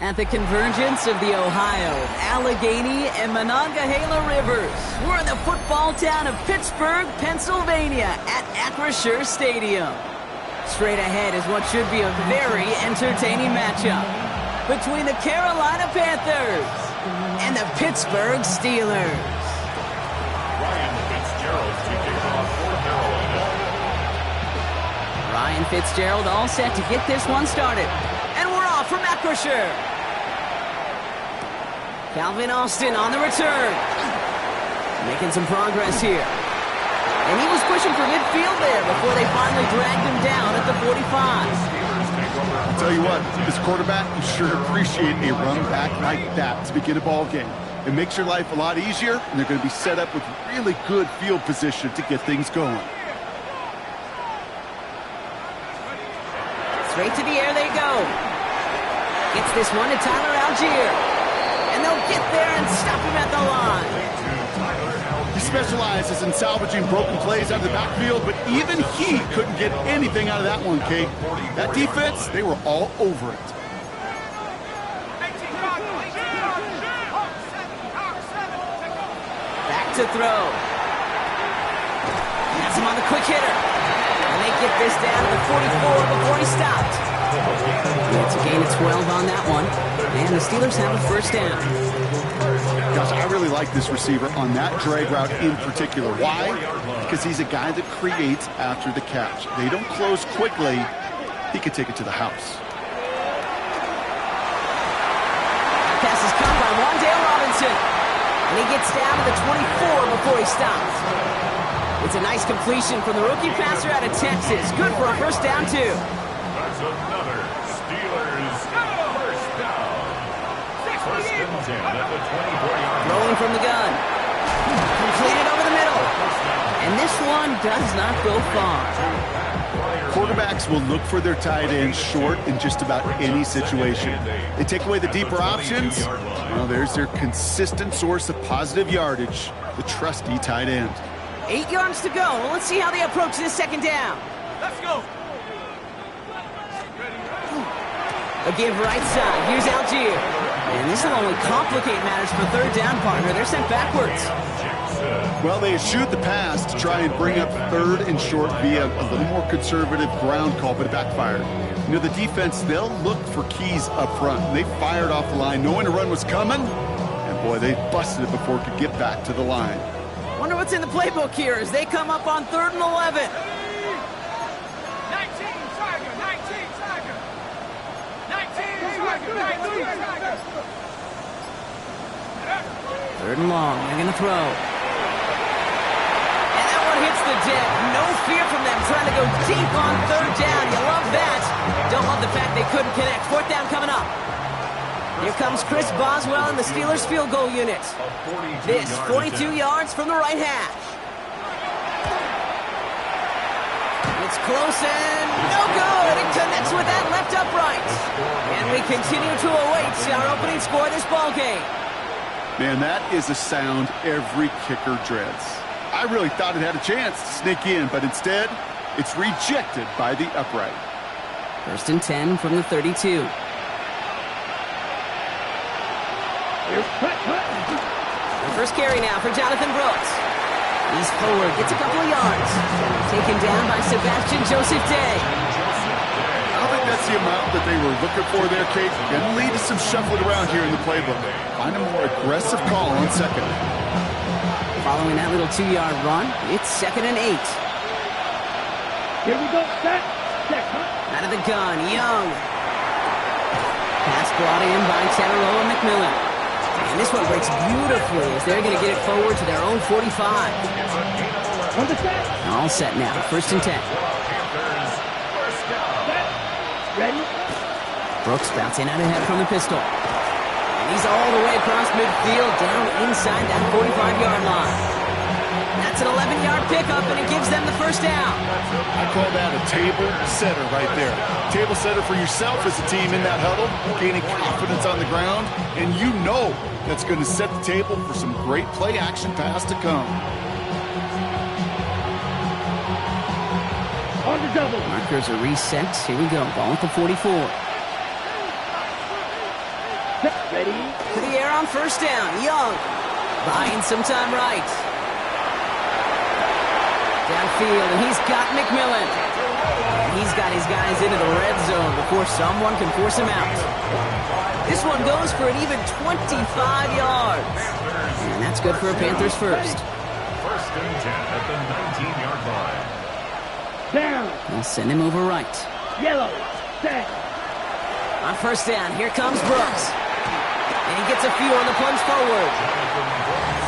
At the convergence of the Ohio, Allegheny, and Monongahela Rivers, we're in the football town of Pittsburgh, Pennsylvania, at Acrisure Stadium. Straight ahead is what should be a very entertaining matchup between the Carolina Panthers and the Pittsburgh Steelers. Ryan Fitzgerald all set to get this one started. And we're off from Acrisure. Calvin Austin on the return. Making some progress here. And he was pushing for midfield there before they finally dragged him down at the 45. I'll tell you what, this quarterback, you sure appreciate a run back like that to begin a ball game. It makes your life a lot easier, and they're going to be set up with really good field position to get things going. Straight to the air they go. Gets this one to Tyler Algier. And they'll get there and stop him at the line. He specializes in salvaging broken plays out of the backfield, but even he couldn't get anything out of that one, Kate. That defense, they were all over it. Back to throw. Has him on the quick hitter. And they get this down to the 44 before he stopped. It's a gain of 12 on that one. And the Steelers have a first down. Gosh, I really like this receiver on that drag route in particular. Why? Because he's a guy that creates after the catch. They don't close quickly. He could take it to the house. Pass is caught by Wandale Robinson. And he gets down to the 24 before he stops. It's a nice completion from the rookie passer out of Texas. Good for a first down, too. That's another Steelers first down. First and 10 at the 24-yard line. Rolling from the gun. Completed over the middle. And this one does not go far. Quarterbacks will look for their tight ends short in just about any situation. They take away the deeper options. Well, there's their consistent source of positive yardage, the trusty tight end. 8 yards to go. Well, let's see how they approach this second down. Let's go. A give right side. Here's Algier. And this will only complicate matters for third down, partner. They're sent backwards. Well, they eschewed the pass to try and bring up third and short via a little more conservative ground call, but it backfired. You know, the defense, they'll look for keys up front. They fired off the line knowing the run was coming, and boy, they busted it before it could get back to the line. Wonder what's in the playbook here as they come up on 3rd and 11. 19, Tiger, 19, Tiger. 19, Tiger, 19, Tiger. 3rd and long. They're going to throw. And that one hits the deck. No fear from them trying to go deep on 3rd down. You love that. Don't love the fact they couldn't connect. 4th down coming up. Here comes Chris Boswell in the Steelers field goal unit. This 42 yards from the right hash. It's close and no good. It connects with that left upright. And we continue to await our opening score of this ball game. Man, that is a sound every kicker dreads. I really thought it had a chance to sneak in, but instead, it's rejected by the upright. 1st and 10 from the 32. The first carry now for Jonathan Brooks. He's forward, gets a couple of yards. Taken down by Sebastian Joseph Day. I don't think that's the amount that they were looking for there, Kate. Going to lead to some shuffling around here in the playbook. Find a more aggressive call on 2nd. Following that little 2-yard run, it's 2nd and 8. Here we go, set. Out of the gun, Young. Pass brought in by Tataroa McMillan. And this one breaks beautifully as they're going to get it forward to their own 45. All set now, 1st and 10. Ready? Brooks bouncing out ahead from the pistol. And he's all the way across midfield, down inside that 45-yard line. That's an 11-yard pickup, and it gives them the first down. I call that a table setter right there. Table setter for yourself as a team in that huddle, gaining confidence on the ground, and you know that's going to set the table for some great play-action pass to come. On the double. Markers are reset. Here we go. Ball at the 44. Ready? To the air on first down. Young. Buying some time right. Downfield, and he's got McMillan. He's got his guys into the red zone before someone can force him out. This one goes for an even 25 yards. And that's good for a Panthers first. First and 10 at the 19-yard line. Down. They'll send him over right. Yellow. Set. On first down, here comes Brooks. And he gets a few on the plunge forward.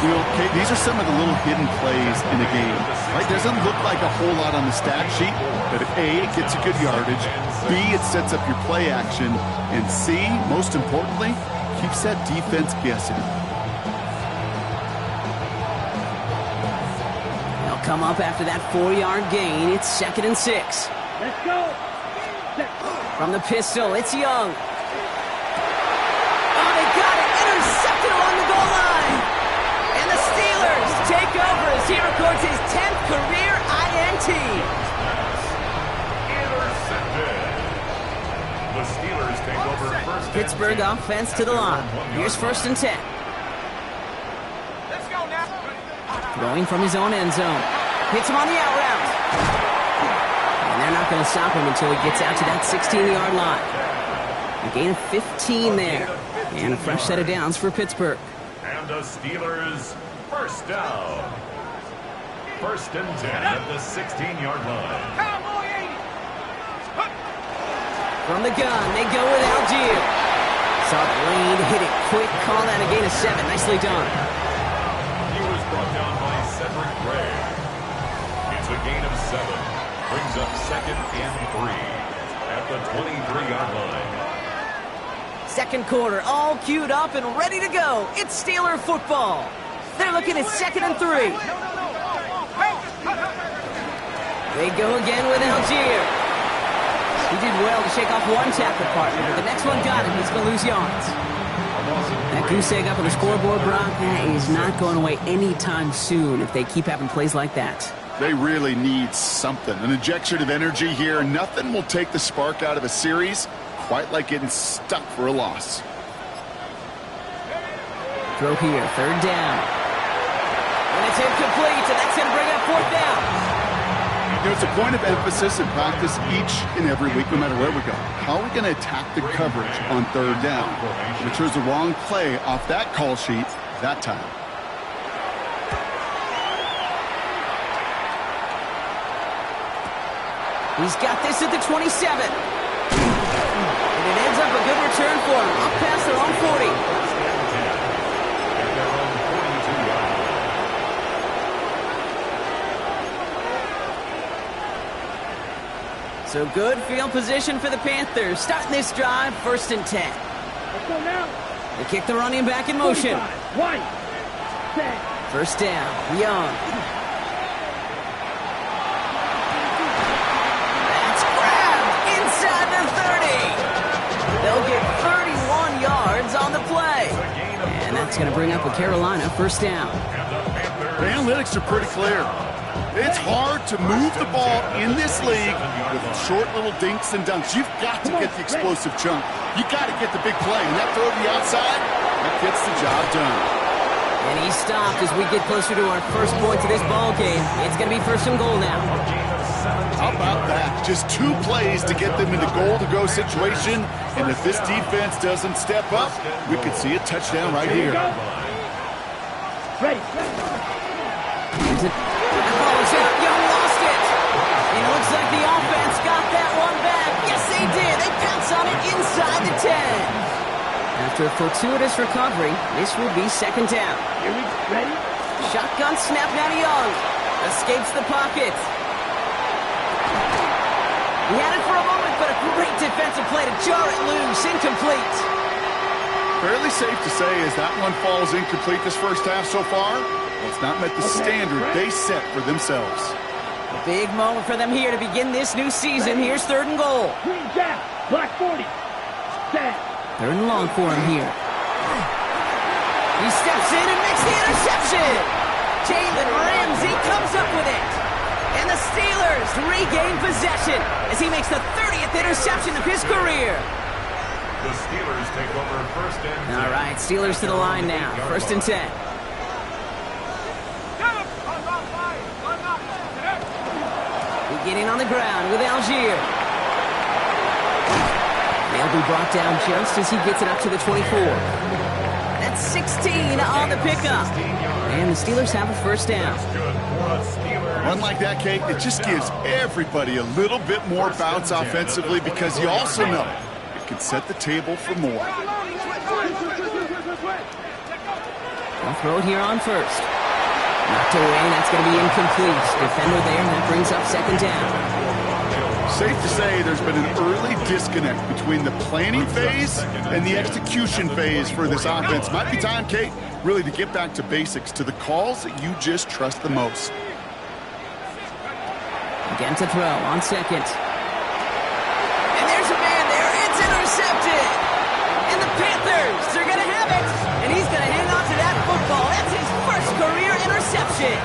You know, Kate, these are some of the little hidden plays in the game. Right? Doesn't look like a whole lot on the stat sheet, but A, it gets a good yardage. B, it sets up your play action. And C, most importantly, keeps that defense guessing. They'll come up after that 4-yard gain. It's 2nd and 6. Let's go. Set. From the pistol, it's Young. Oh, they got it. Intercepted along the goal line. And the Steelers take over as he records his 10th career INT. Intercepted. The Steelers take over first and Pittsburgh 10. offense to the line. Here's 1st and 10. Let's go now. Throwing from his own end zone. Hits him on the out route. And they're not going to stop him until he gets out to that 16-yard line. A gain of 15 there. And a fresh set of downs for Pittsburgh. And the Steelers first down. First and 10 at the 16-yard line. Cowboy 80. From the gun, they go with Algier. Saw the lane, hit it quick, call that a gain of 7. Nicely done. He was brought down by Cedric Gray. It's a gain of 7. Brings up 2nd and 3 at the 23-yard line. Second quarter, all queued up and ready to go. It's Steeler football. They're looking at 2nd and 3. They go again with Algier. He did well to shake off one tackle partner, but the next one got him. He's going to lose yards. That goose egg up on the scoreboard, Brock, that is not going away anytime soon if they keep having plays like that. They really need something, an injection of energy here. Nothing will take the spark out of a series quite like getting stuck for a loss. Throw here, 3rd down. And it's incomplete, and that's going to bring up 4th down. There's a point of emphasis in practice each and every week, no matter where we go. How are we going to attack the coverage on 3rd down? We chose the wrong play off that call sheet that time. He's got this at the 27. And it ends up a good return for him. Up past their own 40. So good field position for the Panthers. Starting this drive, 1st and 10. Let's go now. They kick the running back in motion. 45. White. Set. 1st down, Young. That's grabbed inside the 30. They'll get 31 yards on the play. And that's going to bring up a Carolina 1st down. The analytics are pretty clear. It's hard to move the ball in this league with short little dinks and dunks. You've got to get the explosive chunk. You've got to get the big play. And that throw to the outside, that gets the job done. And he stopped as we get closer to our first points of this ball game. It's going to be 1st and goal now. How about that? Just 2 plays to get them into goal-to-go situation. And if this defense doesn't step up, we could see a touchdown right here. Ready. Young lost it. It looks like the offense got that one back. Yes, they did. They pounce on it inside the 10. After a fortuitous recovery, this will be 2nd down. Here we go. Ready. Shotgun snap now to Young. Escapes the pocket. He had it for a moment, but a great defensive play to jar it loose. Incomplete. Fairly safe to say as that one falls incomplete this first half so far. It's not met the standard they set for themselves. A big moment for them here to begin this new season. Here's 3rd and goal. Green jab. Black 40. Set. 3rd and long for him here. He steps in and makes the interception. Jalen Ramsey comes up with it. And the Steelers regain possession as he makes the 30th interception of his career. The Steelers take over first and 10. All right, Steelers to the line now. First and 10. Beginning on the ground with Algier. They'll be brought down just as he gets it up to the 24. That's 16 on the pickup. And the Steelers have a first down. Run like that, Kate, it just gives everybody a little bit more bounce offensively because you also know it can set the table for more. They'll throw it here on first. Knocked away, that's going to be incomplete. Defender there, and that brings up second down. Safe to say there's been an early disconnect between the planning phase and the execution phase for this offense. Might be time, Kate, really to get back to basics, to the calls that you just trust the most. Again to throw on second. And there's a man there. It's intercepted. And the Panthers, they're going to have it. And he's going to hang on to that football. That's his first career interception.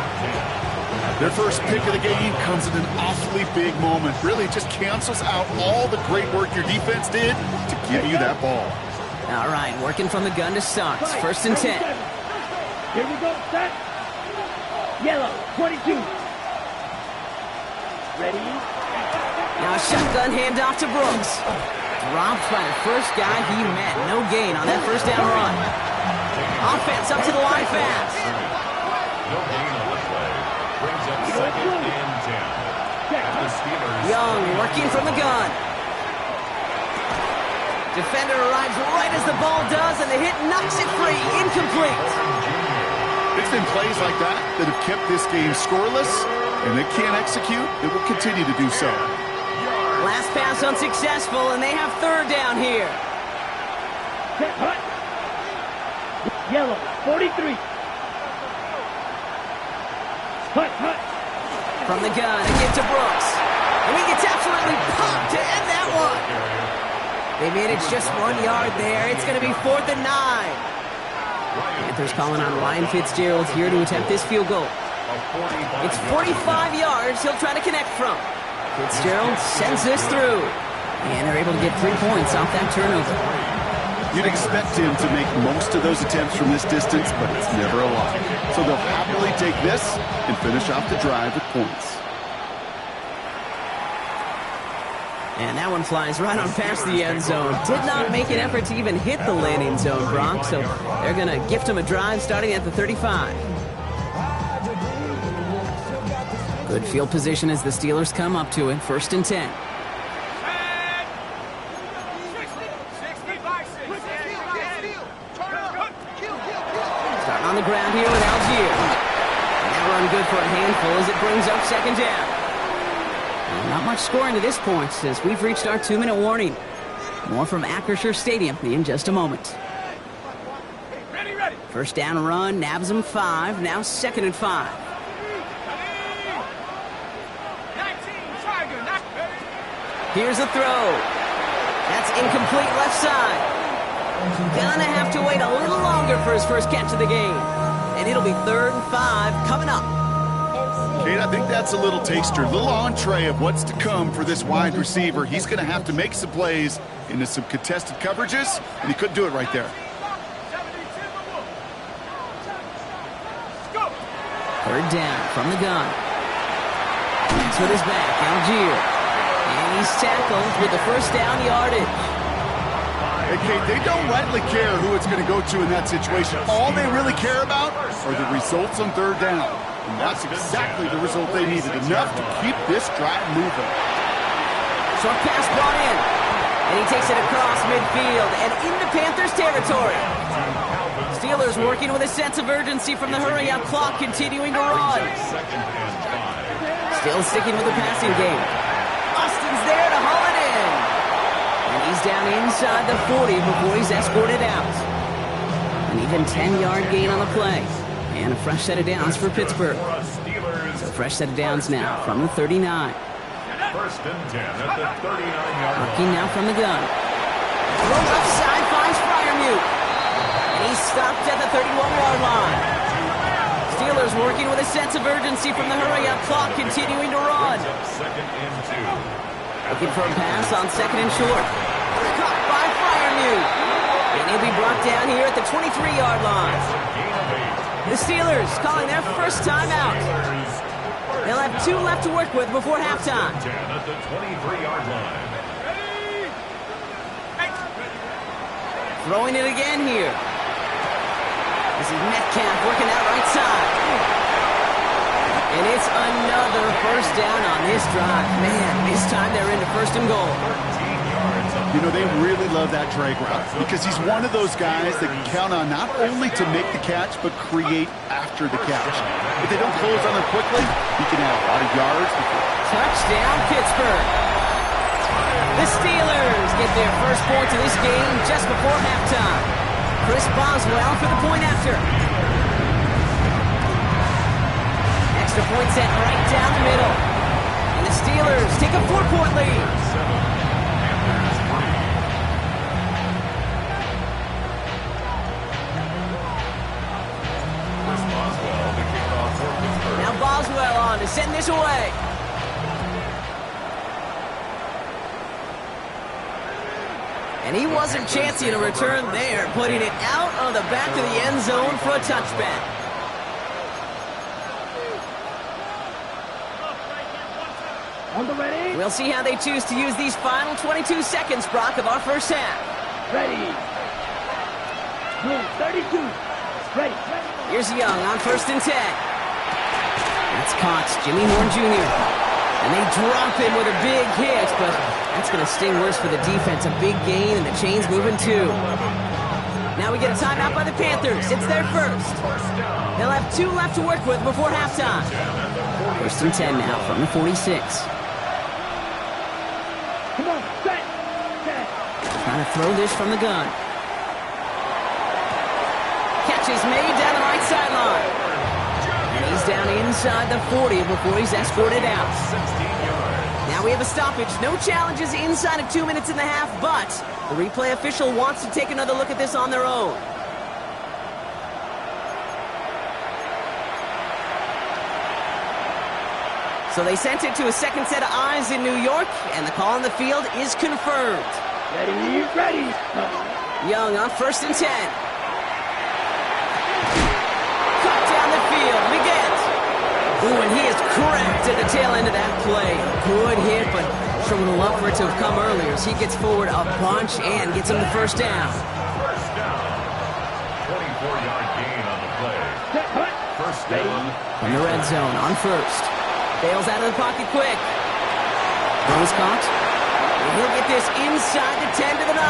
Their first pick of the game comes at an awfully big moment. Really just cancels out all the great work your defense did to give you that ball. All right, working from the gun to start. First and 10. Here we go, set. Yellow, 22. Ready? Now a shotgun handoff to Brooks. Dropped by the first guy he met. No gain on that first down run. Offense up to the line fast. No gain on the play. Brings up second and 10. At the Steelers. Young working from the gun. Defender arrives right as the ball does, and the hit knocks it free. Incomplete. It's been plays like that that have kept this game scoreless, and they can't execute. It will continue to do so. Last pass unsuccessful, and they have third down here. Set, hut. Yellow, 43. Hut, hut. From the gun, again to Brooks. And he gets absolutely pumped to end that one. They managed just 1 yard there. It's going to be 4th and 9. Panthers calling on Ryan Fitzgerald here to attempt this field goal. It's 45 yards he'll try to connect from. Fitzgerald sends this through. And they're able to get 3 points off that turnover. You'd expect him to make most of those attempts from this distance, but it's never a lot. So they'll happily take this and finish off the drive with points. And that one flies right on past the end zone. Did not make an effort to even hit the landing zone, Brock. So they're going to gift him a drive starting at the 35. Good field position as the Steelers come up to it. First and 10. Starting on the ground here with Algier. And that run good for a handful as it brings up second down. Not much scoring to this point as we've reached our 2-minute warning. More from Acrisure Stadium in just a moment. First down run, nabs him 5, now second and 5. Here's a throw. That's incomplete left side. Gonna have to wait a little longer for his first catch of the game. And it'll be 3rd and 5 coming up. Kate, I think that's a little taster, a little entree of what's to come for this wide receiver. He's going to have to make some plays into some contested coverages, and he couldn't do it right there. Third down from the gun. That's with his back, Algier. And he's tackled with the first down yardage. Hey, Kate, they don't rightly care who it's going to go to in that situation. All they really care about are the results on third down. And that's exactly the result they needed, enough to keep this drive moving. Short pass brought in. And he takes it across midfield and into Panthers territory. Steelers working with a sense of urgency from the hurry-up clock, continuing to run. Still sticking with the passing game. Austin's there to haul it in. And he's down inside the 40 before he's escorted out. An even 10-yard gain on the play. And a fresh set of downs for Pittsburgh. So fresh set of downs now from the 39. First and 10 at the 39-yard line. Working now from the gun. Throws upside, finds Freiermuth. And he's stopped at the 31-yard line. Steelers working with a sense of urgency from the hurry-up clock, continuing to run. Second and 2. Looking for a pass on second and short. Caught by Freiermuth. And he'll be brought down here at the 23-yard line. The Steelers calling their first timeout. They'll have 2 left to work with before halftime. 10 at the 23-yard line. Throwing it again here. This is Metcalf working that right side. And it's another first down on this drive. Man, this time they're into first and goal. You know, they really love that drag route because he's one of those guys that can count on not only to make the catch, but create after the catch. If they don't close on him quickly, he can add a lot of yards. Touchdown, Pittsburgh. The Steelers get their first point of this game just before halftime. Chris Boswell for the point after. Extra point set right down the middle. And the Steelers take a 4-point lead. Now Boswell on to send this away. And he wasn't chancing a return there, putting it out of the back of the end zone for a touchback. On the ready. We'll see how they choose to use these final 22 seconds, Brock, of our first half. Ready. Blue 32. Ready. Here's Young on first and 10. That's caught. Jimmy Horn Jr. And they drop him with a big hit, but that's going to sting worse for the defense. A big gain, and the chain's moving too. Now we get a timeout by the Panthers. It's their first. They'll have 2 left to work with before halftime. First and 10 now from the 46. Come on, set. Trying to throw this from the gun. Catch is made down the right sideline. And he's down inside the 40 before he's escorted out. Now we have a stoppage. No challenges inside of 2 minutes and a half, but the replay official wants to take another look at this on their own. So they sent it to a second set of eyes in New York, and the call on the field is confirmed. Ready. Young on first and 10. Cut down the field. Miguel. Ooh, and he is cracked at the tail end of that play. Good hit, but sure would have loved for it to have come earlier as he gets forward a bunch and gets him the first down. First down. 24-yard gain on the play. First down. From the red zone on first. Bails out of the pocket quick. Ball is caught. And he'll get this inside the 10 to the 9.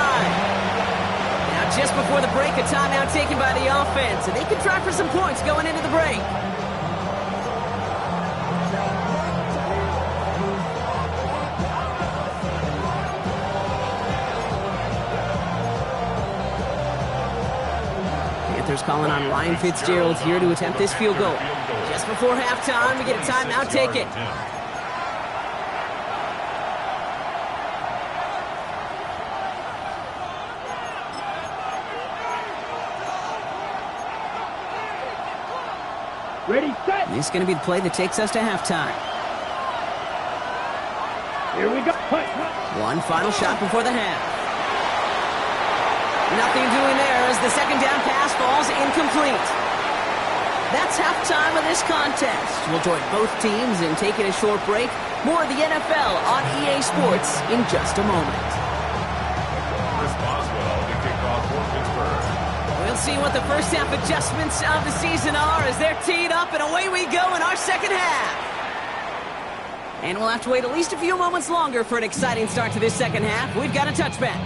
Now just before the break, a timeout taken by the offense. And they can try for some points going into the break. Panthers calling on Ryan Fitzgerald here to attempt this field goal. Just before halftime, we get a timeout taken. Ready, set. This is going to be the play that takes us to halftime. Here we go. One final shot before the half. Nothing doing there as the second down pass falls incomplete. That's halftime of this contest. We'll join both teams in taking a short break. More of the NFL on EA Sports in just a moment. Chris Boswell to kick off for Pittsburgh. We'll see what the first half adjustments of the season are as they're teed up, and away we go in our second half. And we'll have to wait at least a few moments longer for an exciting start to this second half. We've got a touchback.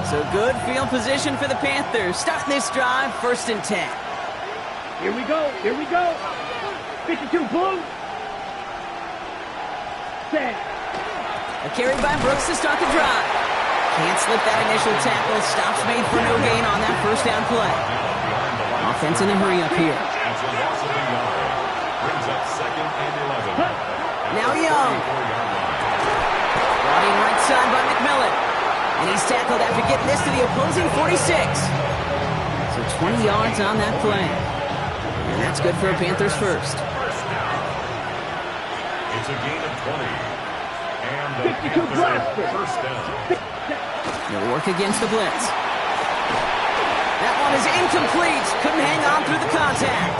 So good field position for the Panthers. Starting this drive, first and 10. Here we go. 52 blue. Set. A carry by Brooks to start the drive. Can't slip that initial tackle. Stops made for no gain on that first down play. Offense in a hurry up here. That's a loss of a yard. Brings up second and 11. Now Young. Brought in right side by McMillan. And he's tackled after getting this to the opposing 46. So 20 yards on that play. And that's good for a Panthers first. It's a gain of 20. And the 52 Panthers first down. They'll work against the blitz. That one is incomplete. Couldn't hang on through the contact.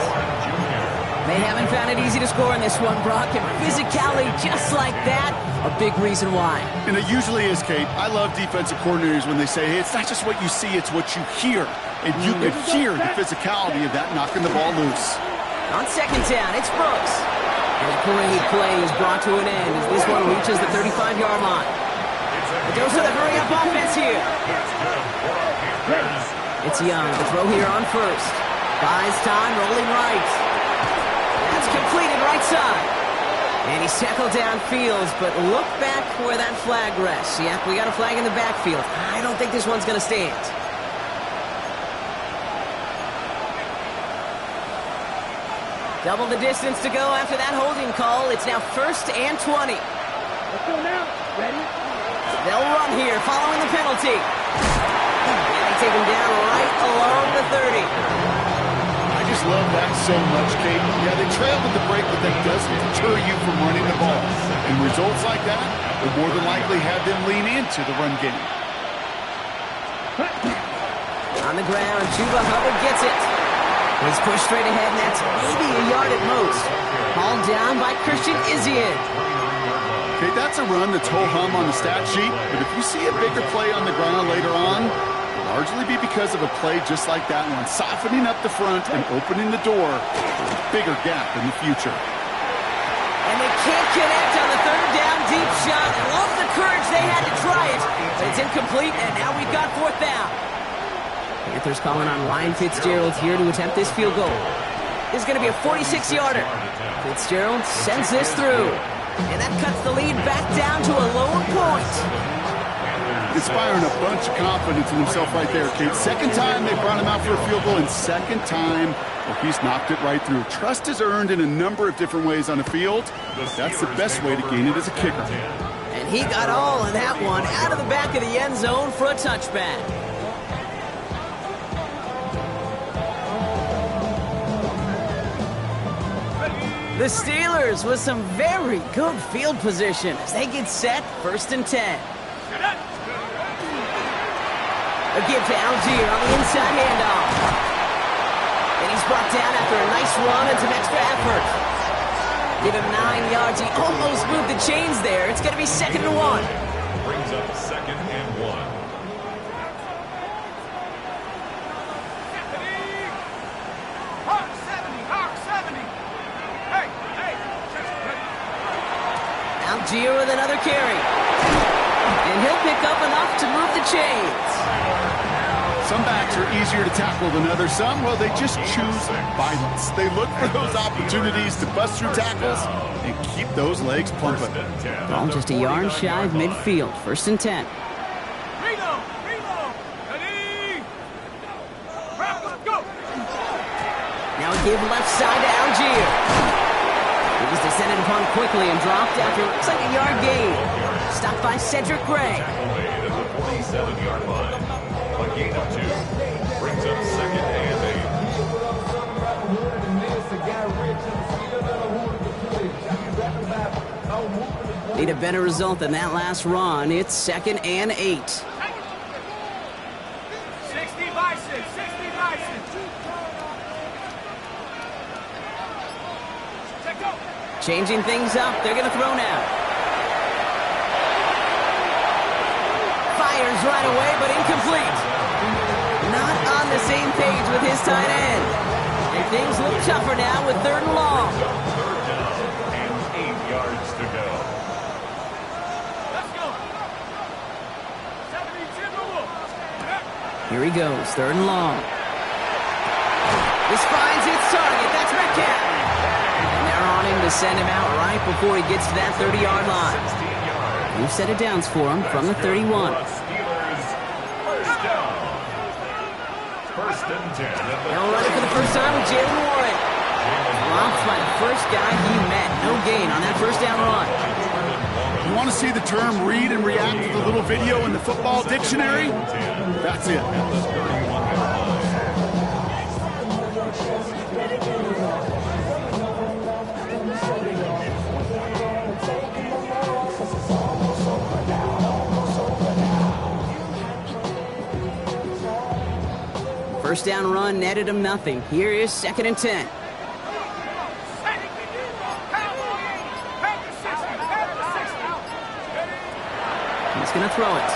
They haven't found it easy to score in this one, Brock, and physicality just like that, a big reason why. And it usually is, Kate. I love defensive coordinators when they say, hey, it's not just what you see, it's what you hear. And you can hear the physicality of that knocking the ball loose. On second down, it's Brooks. And a great play is brought to an end as this one reaches the 35-yard line. A dose of the hurry-up offense here. It's Young, the throw here on first. Buys time, rolling right. That's completed right side. And he's tackled downfield, but look back where that flag rests. Yep, we got a flag in the backfield. I don't think this one's going to stand. Double the distance to go after that holding call. It's now 1st and 20. Let's go now. Ready? They'll run here following the penalty. And they take him down right along the 30. I just love that so much, Kate. Yeah, they trailed at the break, but that doesn't deter you from running the ball. And results like that will more than likely have them lean into the run game. On the ground, Chuba Hubbard gets it. He's pushed straight ahead, and that's maybe a yard at most. Hauled down by Christian Izien. Okay, that's a run that's ho-hum on the stat sheet, but if you see a bigger play on the ground later on, it'll largely be because of a play just like that one, softening up the front and opening the door for a bigger gap in the future. And they can't connect on the third down deep shot. I love the courage they had to try it, but it's incomplete, and now we've got 4th down. Panthers calling on Ryan Fitzgerald here to attempt this field goal. This is going to be a 46-yarder. Fitzgerald sends this through. And that cuts the lead back down to a lone point. Inspiring a bunch of confidence in himself right there, Kate. Second time they brought him out for a field goal, and second time, well, he's knocked it right through. Trust is earned in a number of different ways on the field. That's the best way to gain it as a kicker. And he got all of that one out of the back of the end zone for a touchback. The Steelers with some very good field position as they get set, 1st and 10. A give to Algier on the inside handoff. And he's brought down after a nice run and some extra effort. Give him 9 yards. He almost moved the chains there. It's going to be 2nd and 1. Brings up 2nd and 1. Algier with another carry. And he'll pick up enough to move the chains. Some backs are easier to tackle than others. Some, well, they just choose violence. They look for those opportunities to bust through tackles and keep those legs pumping. Ball just a yard shy of midfield. 1st and 10. Reload! Ready! Let's go! Now a give left side to Algier. He was descended upon quickly and dropped after it looks like a yard gain. Stopped by Cedric Gray. At the 47-yard line. A gain of 2. Brings up 2nd and 8. Need a better result than that last run. It's 2nd and 8. 60 Bison! 60 Bison! Changing things up. They're going to throw now. Fires right away, but incomplete. Not on the same page with his tight end. And things look tougher now with 3rd and long. 3rd down and 8 yards to go. Let's go! Here he goes, 3rd and long. This finds its target. That's Metcalf. And they're on him to send him out right before he gets to that 30-yard line. New set of downs for him from the 31. First down. 1st and 10. They'll run it for the first time with Jalen Warren. Dropped by the first guy he met. No gain on that 1st down run. You want to see the term read and react to the little video in the football dictionary? That's it. First down run netted him nothing. Here is 2nd and 10. He's going to throw it.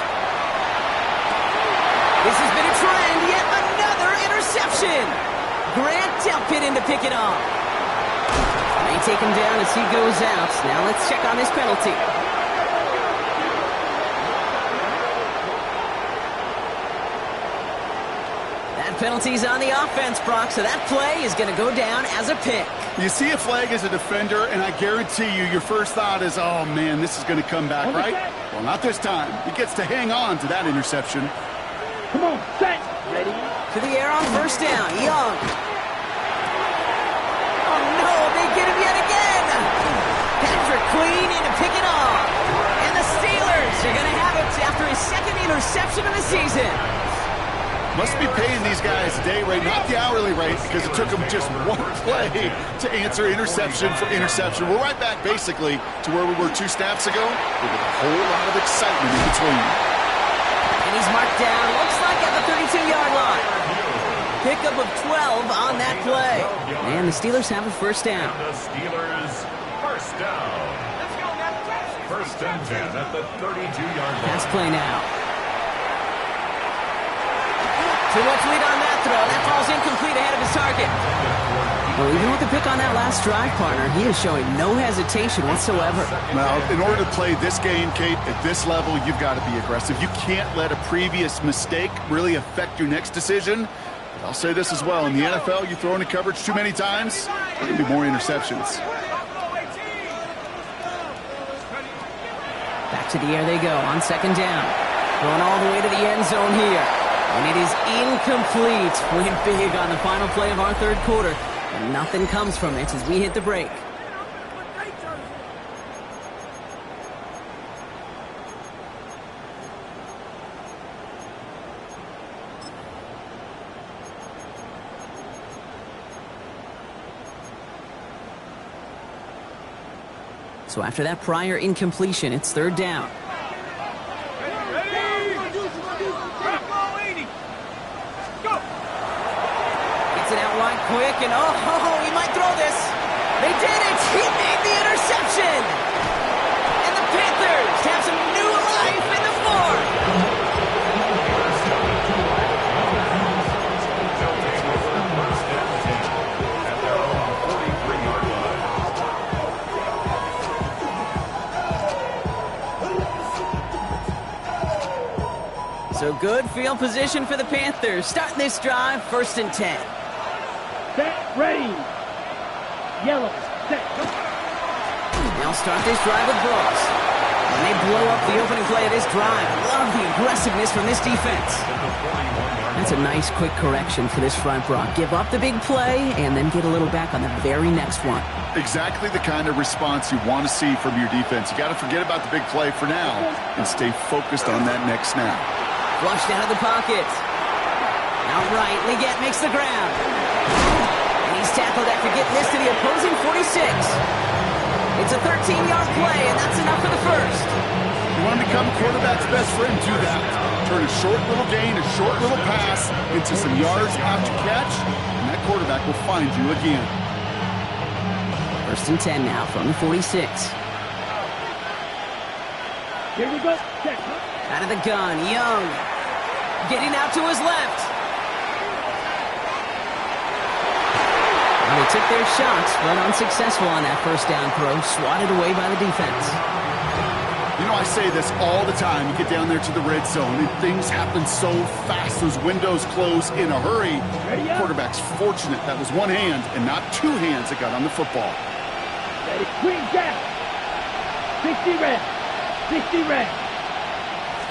This has been a trend. Yet another interception. Grant Delpit in to pick it off. They take him down as he goes out. Now let's check on this penalty. That penalty's on the offense, Brock, so that play is going to go down as a pick. You see a flag as a defender, and I guarantee you, your first thought is, oh, man, this is going to come back, right? Well, not this time. He gets to hang on to that interception. Come on, set. Ready? To the air on first down. Young. Oh, no, they get him yet again. Patrick Queen in to pick it off. And the Steelers are going to have it after his 2nd interception of the season. Must be paying these guys a day rate, not the hourly rate, because it took them just one play to answer interception for interception. We're right back, basically, to where we were 2 snaps ago, with a whole lot of excitement in between. And he's marked down, looks like at the 32-yard line. Pickup of 12 on that play. And the Steelers have a first down. The Steelers first down. First and 10 at the 32-yard line. Pass play now. Too much lead on that throw. That ball's incomplete ahead of his target. Well, even with the pick on that last drive, partner, he is showing no hesitation whatsoever. Well, in order to play this game, Kate, at this level, you've got to be aggressive. You can't let a previous mistake really affect your next decision. But I'll say this as well. In the NFL, you throw into coverage too many times, there can be more interceptions. Back to the air they go on 2nd down. Going all the way to the end zone here. And it is incomplete. Went big on the final play of our 3rd quarter. And nothing comes from it as we hit the break. So after that prior incompletion, it's 3rd down. It out wide quick, and oh, he might throw this. They did it. He made the interception. And the Panthers have some new life in the 4th. At their own 43-yard line. So good field position for the Panthers. Starting this drive, 1st and 10. Set, ready. Yellow, set, go. They'll start this drive with Brooks. And they blow up the opening play of this drive. Love the aggressiveness from this defense. That's a nice quick correction for this front, Brock. Give up the big play and then get a little back on the very next one. Exactly the kind of response you want to see from your defense. You got to forget about the big play for now and stay focused on that next snap. Flushed out of the pocket. Outright, Leggett makes the ground. And he's tackled after getting this to the opposing 46. It's a 13-yard play, and that's enough for the first. You want to become quarterback's best friend, do that. Turn a short little gain, a short little pass into some yards after catch, and that quarterback will find you again. 1st and 10 now from the 46. Here we go. Check. Out of the gun, Young. Getting out to his left. And they took their shots, but unsuccessful on that first down throw. Swatted away by the defense. You know, I say this all the time. You get down there to the red zone, and things happen so fast. Those windows close in a hurry. The quarterback's fortunate that was one hand and not 2 hands that got on the football. Ready, green gap. 60 red. 60 red.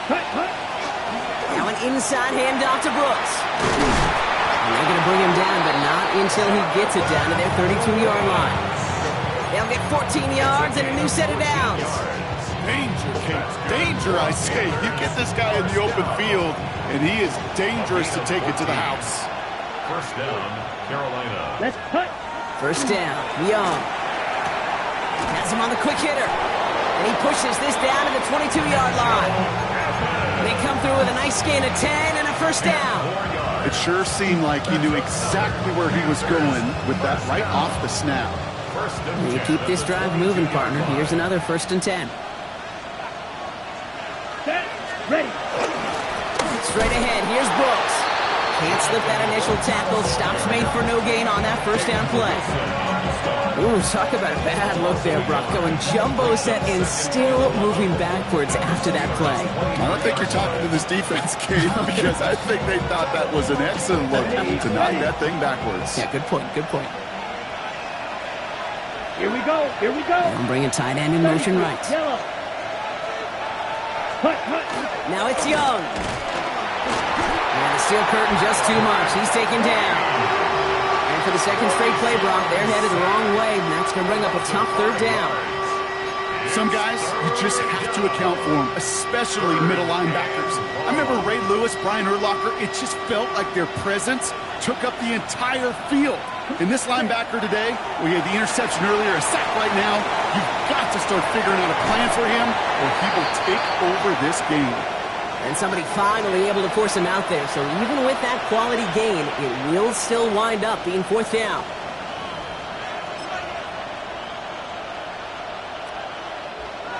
Cut, cut. Now an inside handoff to Brooks. And they're going to bring him down, but not until he gets it down to their 32-yard line. They'll get 14 yards and a new set of downs. Danger, Kate. Danger, I say. You get this guy in the open field, and he is dangerous to take it to the house. First down, Carolina. Let's cut. First down, Young. Has him on the quick hitter. And he pushes this down to the 22-yard line. They come through with a nice gain of 10 and a first down. It sure seemed like he knew exactly where he was going with that right off the snap. You keep this drive moving, partner. Here's another first and 10. Set. Ready. Straight ahead, here's Brooks. Can't slip that initial tackle. Stops made for no gain on that first down play. Ooh, talk about a bad look there, Brock. Going jumbo set and still moving backwards after that play. I don't think you're talking to this defense, Kate, because I think they thought that was an excellent look to knock that thing backwards. Yeah, good point, good point. Here we go. Here we go. I'm bringing tight end in motion right. Yellow. Hut, hut. Now it's Young. And the steel curtain just too much. He's taken down. And for the second straight play, Brock, they're headed the wrong way, and that's going to bring up a tough third down. Some guys, you just have to account for them, especially middle linebackers. I remember Ray Lewis, Brian Urlacher, it just felt like their presence took up the entire field. And this linebacker today, we had the interception earlier, a sack right now, you've got to start figuring out a plan for him, or he will take over this game. And somebody finally able to force him out there. So even with that quality gain, it will still wind up being fourth down.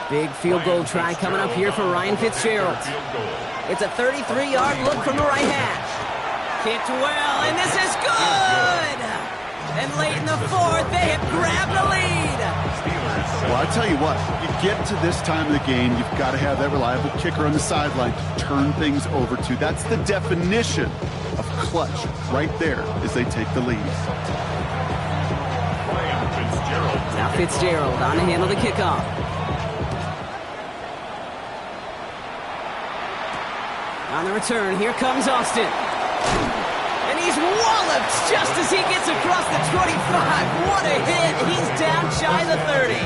Big field goal try coming up here for Ryan Fitzgerald. It's a 33-yard look from the right hash. Kicked well, and this is good! And late in the fourth, they have grabbed the lead. Well, I tell you what, you get to this time of the game, you've got to have that reliable kicker on the sideline to turn things over to. That's the definition of clutch right there as they take the lead. Now Fitzgerald on to handle the kickoff. On the return, here comes Austin. And he's walloped just as he gets across the 25. What a hit. He's down shy of the 30.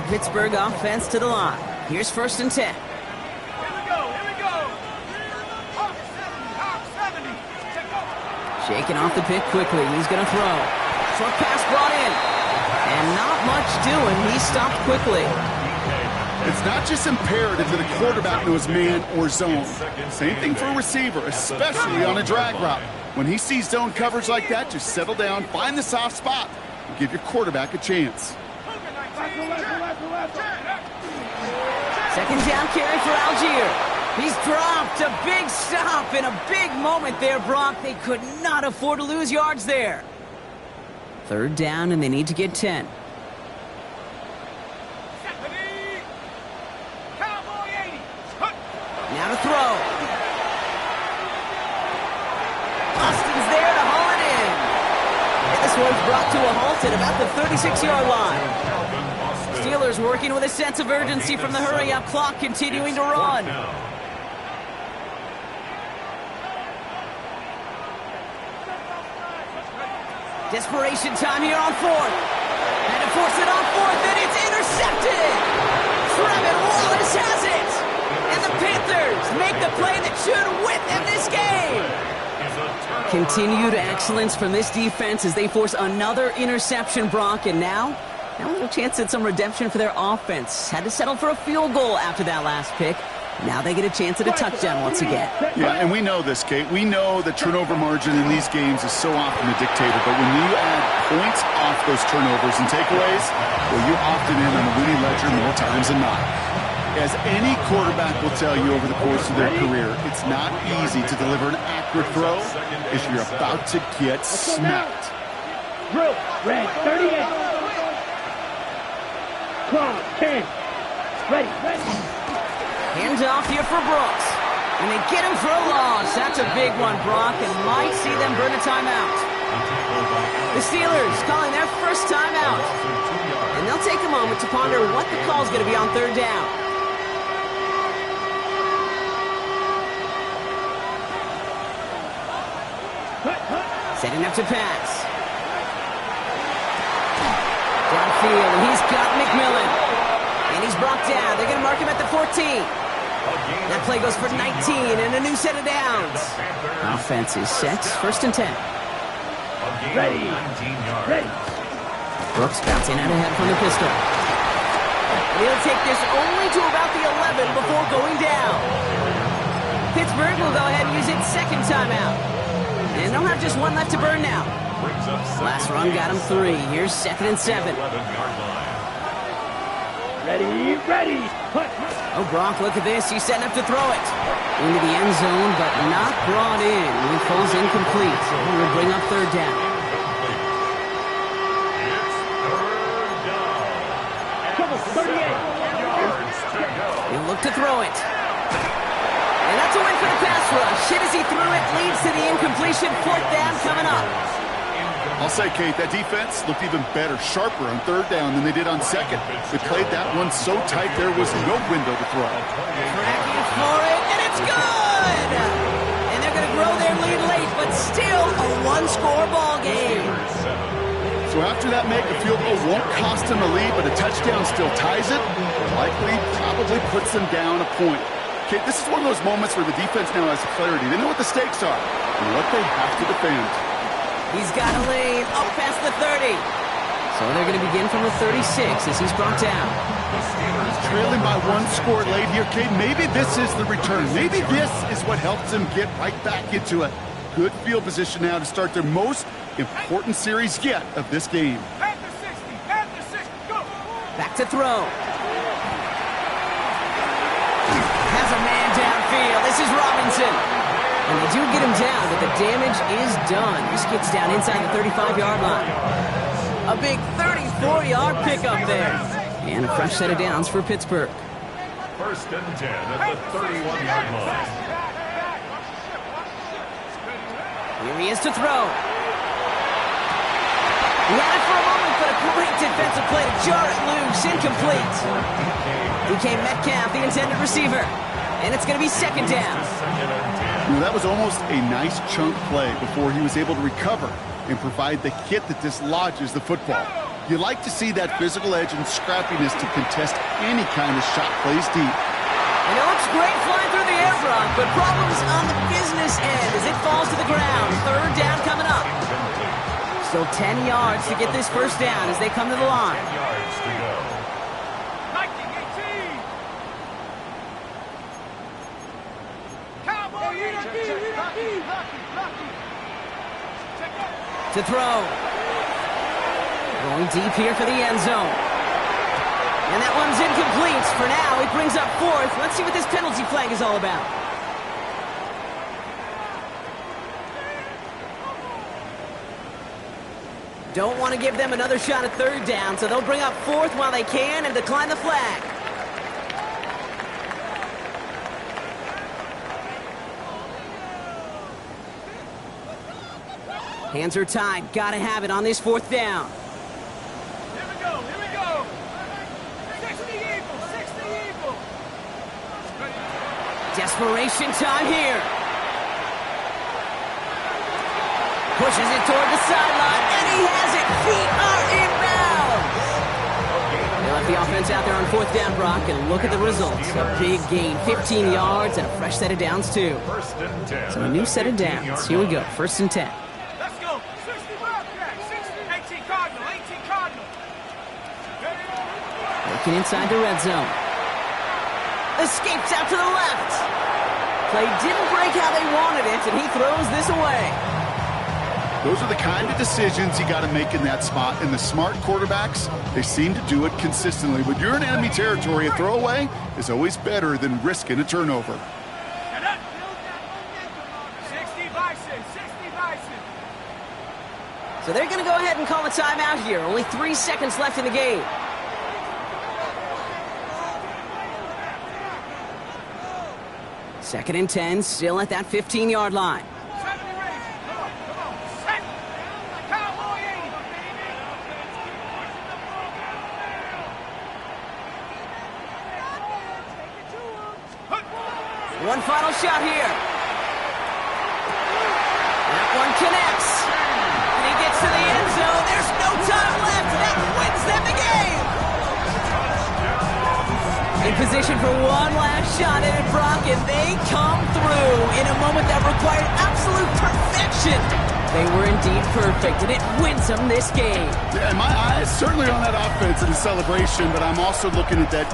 Pittsburgh offense to the line. Here's first and 10. Here we go. Hawk 70. Check over. Shaking off the pick quickly. He's going to throw. Short pass brought in. And not much doing. He stopped quickly. It's not just imperative that a quarterback knows man or zone. Same thing for a receiver, especially on a drag route. When he sees zone coverage like that, just settle down, find the soft spot, and give your quarterback a chance. Second down carry for Algier. He's dropped a big stop in a big moment there, Brock. They could not afford to lose yards there. Third down, and they need to get 10. Now to throw. Austin's there to haul it in. And this one's brought to a halt at about the 36-yard line. Steelers working with a sense of urgency from the hurry-up clock, continuing to run. Desperation time here on fourth. And to force it on fourth, and it's intercepted. Trevin Wallace has it. And the Panthers make the play that should win them this game. Continued excellence from this defense as they force another interception, Brock. And now a little chance at some redemption for their offense. Had to settle for a field goal after that last pick. Now they get a chance at a touchdown once again. Yeah, and we know this, Kate. We know the turnover margin in these games is so often a dictator, but when you add points off those turnovers and takeaways, well, you're often in on the winning ledger more times than not. As any quarterback will tell you over the course of their career, it's not easy to deliver an accurate throw if you're about to get smacked. Drill. Red. 38. Clock. 10. Ready. Hands off here for Brooks. And they get him for a loss. That's a big one, Brock, and might see them burn a timeout. The Steelers calling their first timeout. And they'll take a moment to ponder what the call is going to be on third down. Setting up to pass. downfield, and he's got McMillan. And he's brought down. They're going to mark him at the 14. That play goes for 19 and a new set of downs. Offense is set. First and 10. Ready. Ready. Brooks bouncing out ahead from the pistol. He'll take this only to about the 11 before going down. Pittsburgh will go ahead and use its second timeout. And they'll have just one left to burn now. Last run got him 3. Here's second and 7. Ready. Ready. Punt. Oh, Gronk, look at this. He's setting up to throw it. Into the end zone, but not brought in. He falls incomplete. And will bring up third down. Come on, 38. He'll look to throw it. And that's a win for the pass rush. Hit as he threw it, leads to the incompletion. Fourth down coming up. I'll say, Kate, that defense looked even better, sharper on third down than they did on second. They played that one so tight there was no window to throw. Tracking for it, and it's good! And they're going to grow their lead late, but still a one-score ball game. So after that make, a field goal won't cost them a lead, but a touchdown still ties it. Likely, probably puts them down a point. Kate, this is one of those moments where the defense now has clarity. They know what the stakes are and what they have to defend. He's got a lane up past the 30. So they're going to begin from the 36 as he's brought down. Trailing by one score late here, Kate. Maybe this is the return. Maybe this is what helps them get right back into it. Good field position now to start their most important series yet of this game. Panther 60, Panther 60, go! Back to throw. Has a man downfield. This is Robinson. And they do get him down, but the damage is done. This gets down inside the 35-yard line. A big 34-yard pickup there. And a fresh set of downs for Pittsburgh. First and 10 at the 31-yard line. Here he is to throw. He had it for a moment, but a great defensive play to jar it loose. Incomplete. DK Metcalf, the intended receiver. And it's going to be second down. That was almost a nice chunk play before he was able to recover and provide the hit that dislodges the football. You like to see that physical edge and scrappiness to contest any kind of shot plays deep. And it looks great flying through the air, Brock, but problems on the business end as it falls to the ground. Third down coming up. Still 10 yards to get this first down as they come to the line. 10 yards to go. 19, 18. Cowboy, To throw. Going deep here for the end zone. And that one's incomplete. For now, it brings up fourth. Let's see what this penalty flag is all about. Don't want to give them another shot at third down, so they'll bring up fourth while they can and decline the flag. Hands are tied. Gotta have it on this fourth down. Here we go, here we go. 60 Eagles, 60 Eagles. Desperation time here. Pushes it toward the sideline, and he has it. Feet are inbounds. They left the offense out there on fourth down, Brock, and look at the results. A big gain, 15 yards, and a fresh set of downs, too. First and 10. So a new set of downs. Here we go, first and 10. Let's go. 60 Wildcat, 60, 18 Cardinal, 18 Cardinal. Looking inside the red zone. Escapes out to the left. Play didn't break how they wanted it, and he throws this away. Those are the kind of decisions you got to make in that spot. And the smart quarterbacks, they seem to do it consistently. When you're in enemy territory, a throwaway is always better than risking a turnover. 60 Bison, 60 Bison. So they're going to go ahead and call a timeout here. Only 3 seconds left in the game. Second and 10, still at that 15-yard line. 70 race. Come on, set. Cowboy 80. One final shot here. That one connects. And he gets to the end zone. There's no time left. That wins them the game. position for one last shot at it, Brock, and they come through in a moment that required absolute perfection. They were indeed perfect, and it wins them this game. Yeah, my eyes certainly on that offense and the celebration, but I'm also looking at that